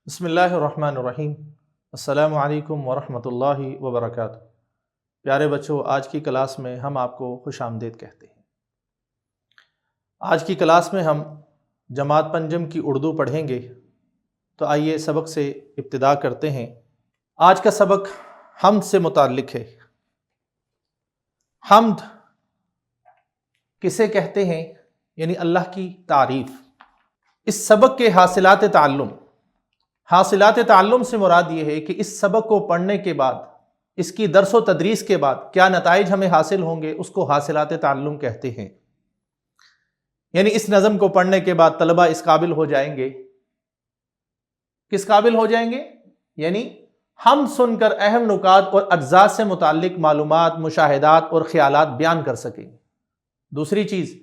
بسم اللہ الرحمن الرحیم۔ السلام علیکم ورحمۃ اللہ وبرکاتہ۔ پیارے بچوں، آج کی کلاس میں ہم آپ کو خوش آمدید کہتے ہیں۔ آج کی کلاس میں ہم جماعت پنجم کی اردو پڑھیں گے، تو آئیے سبق سے ابتدا کرتے ہیں۔ آج کا سبق حمد سے متعلق ہے۔ حمد کسے کہتے ہیں؟ یعنی اللہ کی تعریف۔ اس سبق کے حاصلات تعلم سے مراد یہ ہے کہ اس سبق کو پڑھنے کے بعد، اس کی درس و تدریس کے بعد کیا نتائج ہمیں حاصل ہوں گے، اس کو حاصلات تعلم کہتے ہیں۔ یعنی اس نظم کو پڑھنے کے بعد طلبہ اس قابل ہو جائیں گے، کس قابل ہو جائیں گے؟ یعنی ہم سن کر اہم نکات اور اجزاء سے متعلق معلومات، مشاہدات اور خیالات بیان کر سکیں گے۔ دوسری چیز،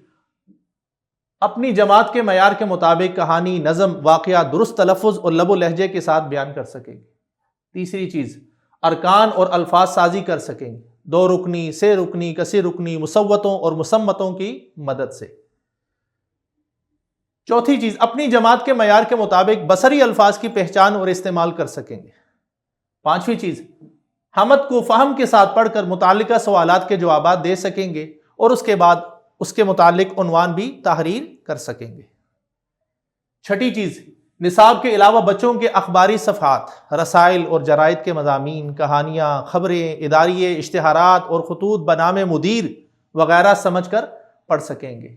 اپنی جماعت کے معیار کے مطابق کہانی، نظم، واقعہ درست تلفظ اور لب و لہجے کے ساتھ بیان کر سکیں گے۔ تیسری چیز، ارکان اور الفاظ سازی کر سکیں گے، 2 رکنی، 3 رکنی، کثیر رکنی، مصوتوں اور مسمتوں کی مدد سے۔ چوتھی چیز، اپنی جماعت کے معیار کے مطابق بصری الفاظ کی پہچان اور استعمال کر سکیں گے۔ پانچویں چیز، حمد کو فہم کے ساتھ پڑھ کر متعلقہ سوالات کے جوابات دے سکیں گے اور اس کے بعد اس کے متعلق عنوان بھی تحریر کر سکیں گے۔ چھٹی چیز، نصاب کے علاوہ بچوں کے اخباری صفحات، رسائل اور جرائد کے مضامین، کہانیاں، خبریں، اداریے، اشتہارات اور خطوط بنام مدیر وغیرہ سمجھ کر پڑھ سکیں گے۔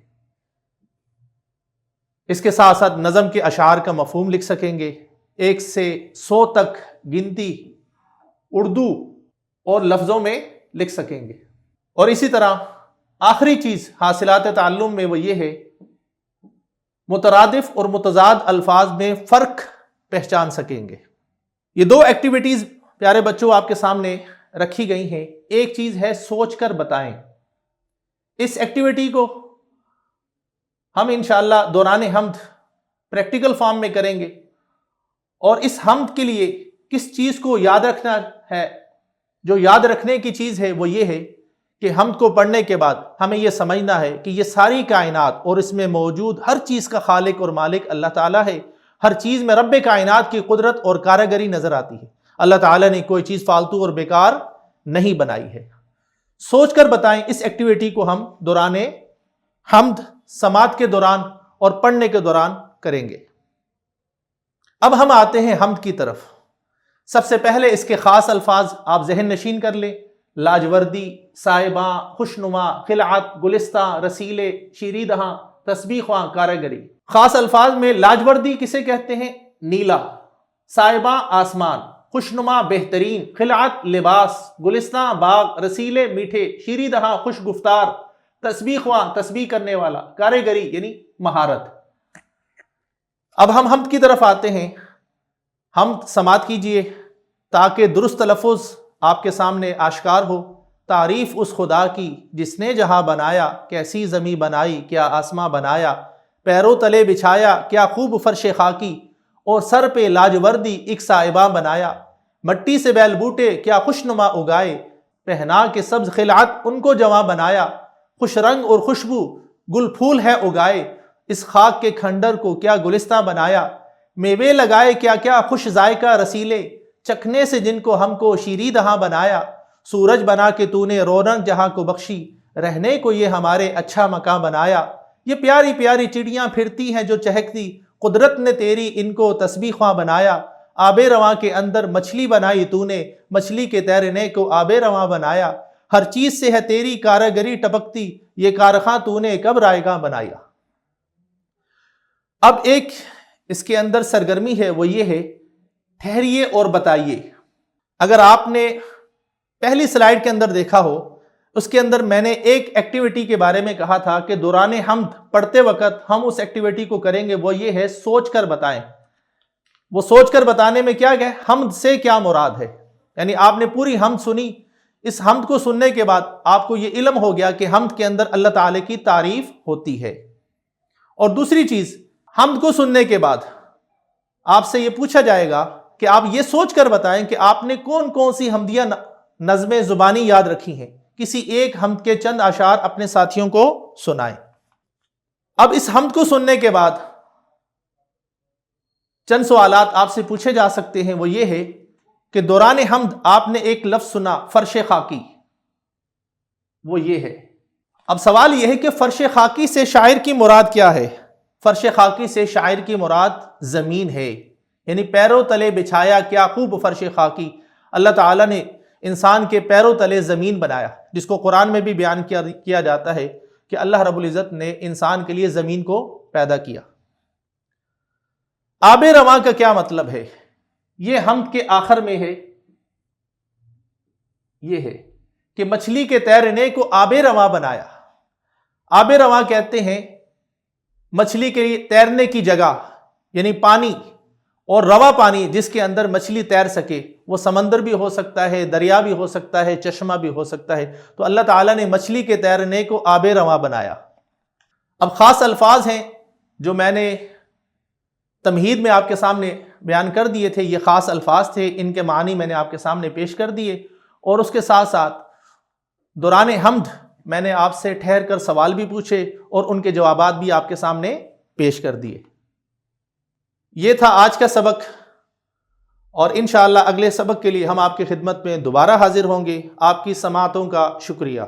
اس کے ساتھ ساتھ نظم کے اشعار کا مفہوم لکھ سکیں گے، 1 سے 100 تک گنتی اردو اور لفظوں میں لکھ سکیں گے۔ اور اسی طرح آخری چیز حاصلات تعلم میں وہ یہ ہے، مترادف اور متضاد الفاظ میں فرق پہچان سکیں گے۔ یہ 2 ایکٹیویٹیز پیارے بچوں آپ کے سامنے رکھی گئی ہیں۔ ایک چیز ہے سوچ کر بتائیں۔ اس ایکٹیویٹی کو ہم انشاءاللہ دوران حمد پریکٹیکل فارم میں کریں گے، اور اس حمد کے لیے کس چیز کو یاد رکھنا ہے، جو یاد رکھنے کی چیز ہے وہ یہ ہے کہ حمد کو پڑھنے کے بعد ہمیں یہ سمجھنا ہے کہ یہ ساری کائنات اور اس میں موجود ہر چیز کا خالق اور مالک اللہ تعالیٰ ہے۔ ہر چیز میں رب کائنات کی قدرت اور کارگری نظر آتی ہے۔ اللہ تعالیٰ نے کوئی چیز فالتو اور بیکار نہیں بنائی ہے۔ سوچ کر بتائیں، اس ایکٹیویٹی کو ہم دوران حمد، سماعت کے دوران اور پڑھنے کے دوران کریں گے۔ اب ہم آتے ہیں حمد کی طرف۔ سب سے پہلے اس کے خاص الفاظ آپ ذہن نشین کر لیں: لاجوردی، صائباں، خوشنما، خلعت، گلستہ، رسیلے، شیریں دہاں، تسبیح خواں، کارگری۔ خاص الفاظ میں لاجوردی کسے کہتے ہیں؟ نیلا۔ صائباں آسمان، خوشنما بہترین، خلعت لباس، گلستہ باغ، رسیلے میٹھے، شیریں دہاں خوش گفتار، تسبیح خواں تسبیح کرنے والا، کارگری یعنی مہارت۔ اب ہم حمد کی طرف آتے ہیں۔ حمد سماعت کیجئے تاکہ درست تلفظ آپ کے سامنے آشکار ہو۔ تعریف اس خدا کی جس نے جہاں بنایا، کیسی زمیں بنائی، کیا آسماں بنایا، پیروں تلے بچھایا، کیا خوب فرش خاکی، اور سر پہ لاجوردی ایک صائبہ بنایا، مٹی سے بیل بوٹے کیا خوشنما اگائے، پہنا کے سبز خلعت ان کو جواں بنایا، خوش رنگ اور خوشبو گل پھول ہے اگائے، اس خاک کے کھنڈر کو کیا گلستہ بنایا، میوے لگائے کیا کیا خوش ذائقہ رسیلے، چکھنے سے جن کو ہم کو شیریں دہاں بنایا، سورج بنا کے تو نے رونق جہاں کو بخشی، رہنے کو یہ ہمارے اچھا مکان بنایا، یہ پیاری پیاری چڑیاں پھرتی ہیں جو چہکتی، قدرت نے تیری ان کو تسبیح خواں بنایا، آب رواں کے اندر مچھلی بنائی تو نے، مچھلی کے تیرنے کو آب رواں بنایا، ہر چیز سے ہے تیری کارگری ٹپکتی، یہ کارخاں تو نے کب رائگاں بنایا۔ اب ایک اس کے اندر سرگرمی ہے، وہ یہ ہے ٹھہریے اور بتائیے۔ اگر آپ نے پہلی سلائیڈ کے اندر دیکھا ہو، اس کے اندر میں نے ایک ایکٹیویٹی کے بارے میں کہا تھا کہ دوران حمد پڑھتے وقت ہم اس ایکٹیویٹی کو کریں گے، وہ یہ ہے سوچ کر بتائیں۔ وہ سوچ کر بتانے میں کیا گیا؟ حمد سے کیا مراد ہے؟ یعنی آپ نے پوری حمد سنی، اس حمد کو سننے کے بعد آپ کو یہ علم ہو گیا کہ حمد کے اندر اللہ تعالی کی تعریف ہوتی ہے۔ اور دوسری چیز، حمد کو سننے کے بعد آپ سے یہ پوچھا جائے گا کہ آپ یہ سوچ کر بتائیں کہ آپ نے کون کون سی حمدیہ نظمیں زبانی یاد رکھی ہیں۔ کسی ایک حمد کے چند اشعار اپنے ساتھیوں کو سنائیں۔ اب اس حمد کو سننے کے بعد چند سوالات آپ سے پوچھے جا سکتے ہیں، وہ یہ ہے کہ دوران حمد آپ نے ایک لفظ سنا فرش خاکی، وہ یہ ہے۔ اب سوال یہ ہے کہ فرش خاکی سے شاعر کی مراد کیا ہے؟ فرش خاکی سے شاعر کی مراد زمین ہے، یعنی پیروں تلے بچھایا کیا خوب فرش خاکی۔ اللہ تعالیٰ نے انسان کے پیروں تلے زمین بنایا، جس کو قرآن میں بھی بیان کیا جاتا ہے کہ اللہ رب العزت نے انسان کے لیے زمین کو پیدا کیا۔ آب رواں کا کیا مطلب ہے؟ یہ حمد کے آخر میں ہے، یہ ہے کہ مچھلی کے تیرنے کو آب رواں بنایا۔ آب رواں کہتے ہیں مچھلی کے لیے تیرنے کی جگہ، یعنی پانی، اور رواں پانی جس کے اندر مچھلی تیر سکے، وہ سمندر بھی ہو سکتا ہے، دریا بھی ہو سکتا ہے، چشمہ بھی ہو سکتا ہے۔ تو اللہ تعالیٰ نے مچھلی کے تیرنے کو آب رواں بنایا۔ اب خاص الفاظ ہیں جو میں نے تمہید میں آپ کے سامنے بیان کر دیے تھے، یہ خاص الفاظ تھے، ان کے معنی میں نے آپ کے سامنے پیش کر دیے، اور اس کے ساتھ ساتھ دوران حمد میں نے آپ سے ٹھہر کر سوال بھی پوچھے اور ان کے جوابات بھی آپ کے سامنے پیش کر دیے۔ یہ تھا آج کا سبق، اور انشاءاللہ اگلے سبق کے لیے ہم آپ کی خدمت میں دوبارہ حاضر ہوں گے۔ آپ کی سماعتوں کا شکریہ۔